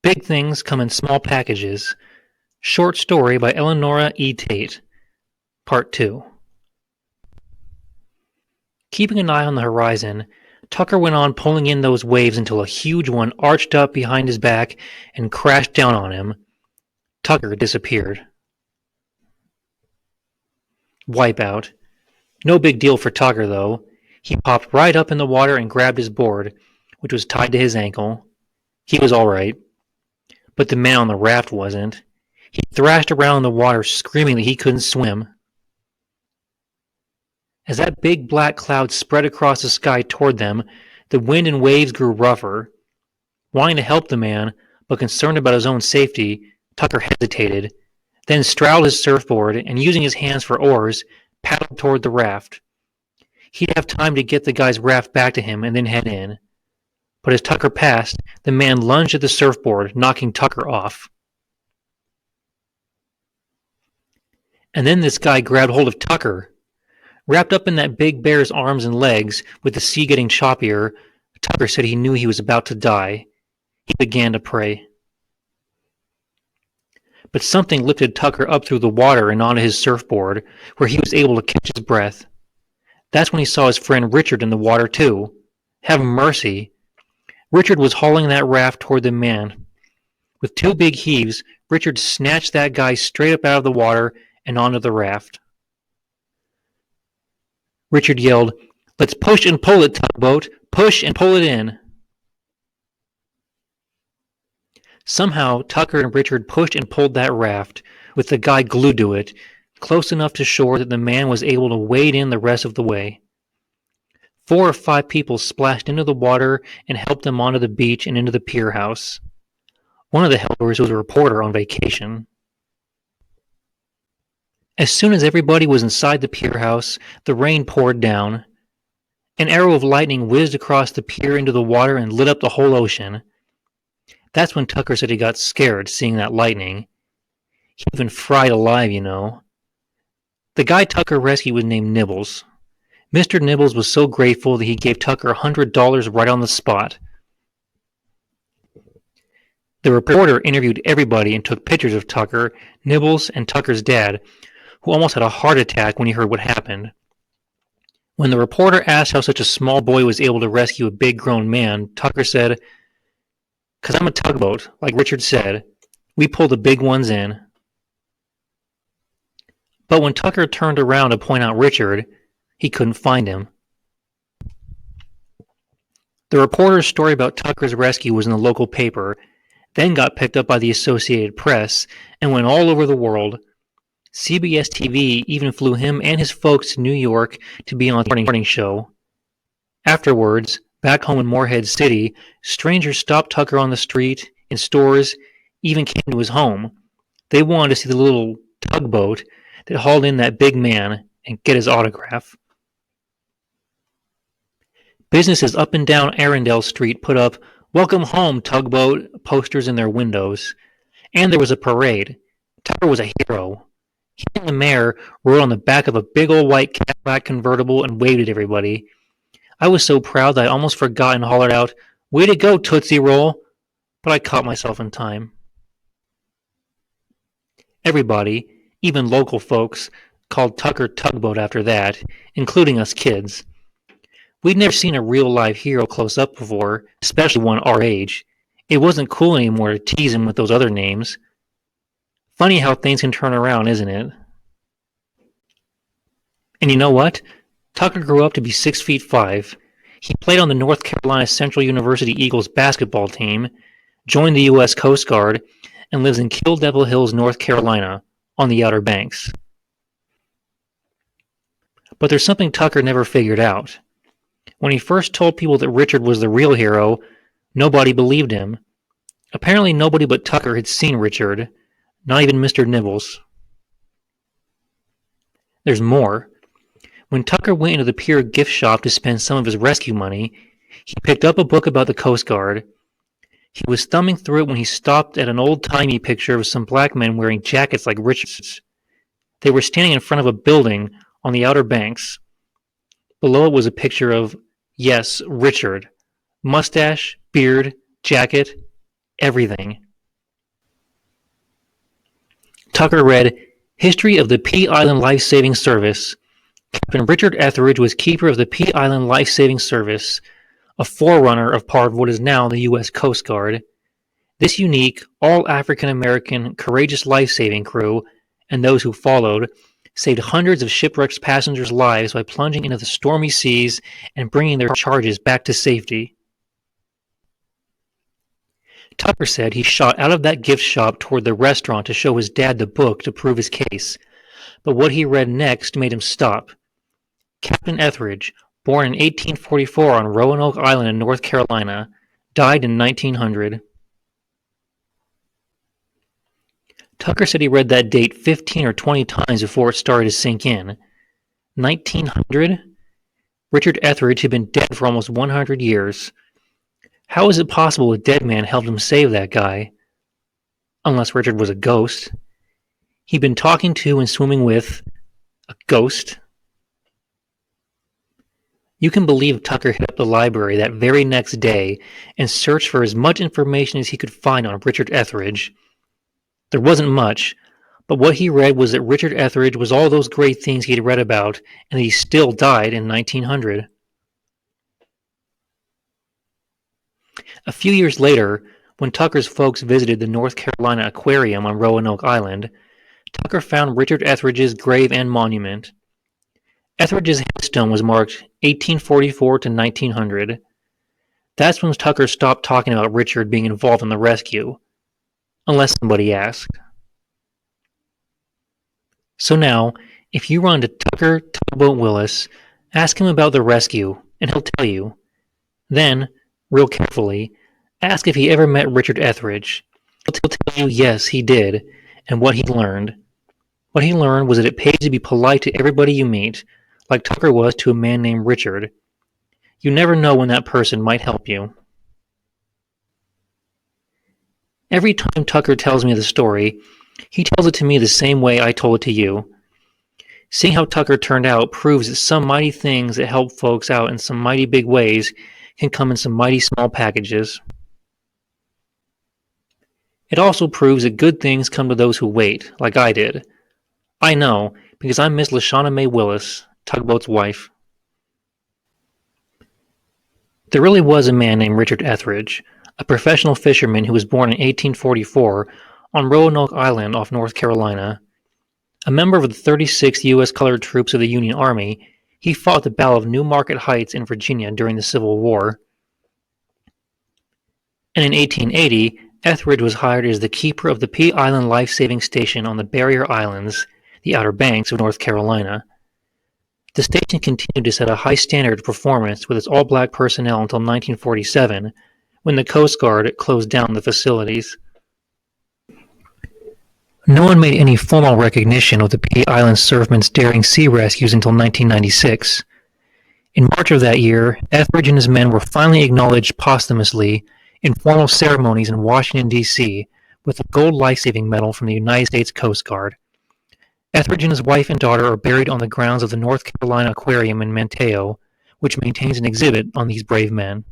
Big Things Come in Small Packages. Short story by Eleonora E. Tate. Part 2. Keeping an eye on the horizon, Tucker went on pulling in those waves until a huge one arched up behind his back and crashed down on him. Tucker disappeared. Wipeout. No big deal for Tucker, though. He popped right up in the water and grabbed his board, which was tied to his ankle. He was all right. But the man on the raft wasn't. He thrashed around in the water, screaming that he couldn't swim. As that big black cloud spread across the sky toward them, the wind and waves grew rougher. Wanting to help the man, but concerned about his own safety, Tucker hesitated, then straddled his surfboard and, using his hands for oars, paddled toward the raft. He'd have time to get the guy's raft back to him and then head in. But as Tucker passed, the man lunged at the surfboard, knocking Tucker off. And then this guy grabbed hold of Tucker. Wrapped up in that big bear's arms and legs, with the sea getting choppier, Tucker said he knew he was about to die. He began to pray. But something lifted Tucker up through the water and onto his surfboard, where he was able to catch his breath. That's when he saw his friend Richard in the water, too. Have mercy. Richard was hauling that raft toward the man. With two big heaves, Richard snatched that guy straight up out of the water and onto the raft. Richard yelled, "Let's push and pull it, tugboat! Push and pull it in!" Somehow, Tucker and Richard pushed and pulled that raft, with the guy glued to it, close enough to shore that the man was able to wade in the rest of the way. 4 or 5 people splashed into the water and helped them onto the beach and into the pier house. One of the helpers was a reporter on vacation. As soon as everybody was inside the pier house, the rain poured down. An arrow of lightning whizzed across the pier into the water and lit up the whole ocean. That's when Tucker said he got scared seeing that lightning. He'd been fried alive, you know. The guy Tucker rescued was named Nibbles. Mr. Nibbles was so grateful that he gave Tucker $100 right on the spot. The reporter interviewed everybody and took pictures of Tucker, Nibbles, and Tucker's dad, who almost had a heart attack when he heard what happened. When the reporter asked how such a small boy was able to rescue a big grown man, Tucker said, "'Cause I'm a tugboat, like Richard said. We pull the big ones in." But when Tucker turned around to point out Richard, he couldn't find him. The reporter's story about Tucker's rescue was in the local paper, then got picked up by the Associated Press, and went all over the world. CBS TV even flew him and his folks to New York to be on the morning show. Afterwards, back home in Morehead City, strangers stopped Tucker on the street, in stores, even came to his home. They wanted to see the little tugboat that hauled in that big man and get his autograph. Businesses up and down Arundel Street put up "Welcome home, tugboat" posters in their windows. And there was a parade. Tucker was a hero. He and the mayor rode on the back of a big old white Cadillac convertible and waved at everybody. I was so proud that I almost forgot and hollered out, "Way to go, Tootsie Roll!" But I caught myself in time. Everybody, even local folks, called Tucker Tugboat after that, including us kids. We'd never seen a real-life hero close up before, especially one our age. It wasn't cool anymore to tease him with those other names. Funny how things can turn around, isn't it? And you know what? Tucker grew up to be 6'5". He played on the North Carolina Central University Eagles basketball team, joined the U.S. Coast Guard, and lives in Kill Devil Hills, North Carolina, on the Outer Banks. But there's something Tucker never figured out. When he first told people that Richard was the real hero, nobody believed him. Apparently nobody but Tucker had seen Richard, not even Mr. Nibbles. There's more. When Tucker went into the pier gift shop to spend some of his rescue money, he picked up a book about the Coast Guard. He was thumbing through it when he stopped at an old-timey picture of some black men wearing jackets like Richard's. They were standing in front of a building on the Outer Banks. Below it was a picture of, yes, Richard. Mustache, beard, jacket, everything. Tucker read History of the Pea Island Life-Saving Service. Captain Richard Etheridge was keeper of the Pea Island Life-Saving Service, a forerunner of part of what is now the U.S. Coast Guard. This unique, all-African-American, courageous life-saving crew, and those who followed, saved hundreds of shipwrecked passengers' lives by plunging into the stormy seas and bringing their charges back to safety. Tucker said he shot out of that gift shop toward the restaurant to show his dad the book to prove his case, but what he read next made him stop. Captain Etheridge, born in 1844 on Roanoke Island in North Carolina, died in 1900. Tucker said he read that date 15 or 20 times before it started to sink in. 1900? Richard Etheridge had been dead for almost 100 years. How is it possible a dead man helped him save that guy? Unless Richard was a ghost. He'd been talking to and swimming with a ghost. You can believe Tucker hit up the library that very next day and searched for as much information as he could find on Richard Etheridge. There wasn't much, but what he read was that Richard Etheridge was all those great things he had read about, and that he still died in 1900. A few years later, when Tucker's folks visited the North Carolina Aquarium on Roanoke Island, Tucker found Richard Etheridge's grave and monument. Etheridge's headstone was marked 1844 to 1900. That's when Tucker stopped talking about Richard being involved in the rescue. Unless somebody asked. So now, if you run to Tucker Tugboat Willis, ask him about the rescue, and he'll tell you. Then, real carefully, ask if he ever met Richard Etheridge. He'll tell you yes, he did, and what he learned. What he learned was that it pays to be polite to everybody you meet, like Tucker was to a man named Richard. You never know when that person might help you. Every time Tucker tells me the story, he tells it to me the same way I told it to you. Seeing how Tucker turned out proves that some mighty things that help folks out in some mighty big ways can come in some mighty small packages. It also proves that good things come to those who wait, like I did. I know, because I'm Miss Lashana May Willis, Tugboat's wife. There really was a man named Richard Etheridge, a professional fisherman who was born in 1844 on Roanoke Island off North Carolina. A member of the 36th U.S. Colored Troops of the Union Army, he fought at the Battle of New Market Heights in Virginia during the Civil War. And in 1880, Etheridge was hired as the keeper of the Pea Island Life-Saving Station on the Barrier Islands, the Outer Banks of North Carolina. The station continued to set a high standard of performance with its all-black personnel until 1947, when the Coast Guard closed down the facilities. No one made any formal recognition of the Pea Island surfmen's daring sea rescues until 1996. In March of that year, Etheridge and his men were finally acknowledged posthumously in formal ceremonies in Washington, D.C., with a gold life-saving medal from the United States Coast Guard. Etheridge and his wife and daughter are buried on the grounds of the North Carolina Aquarium in Manteo, which maintains an exhibit on these brave men.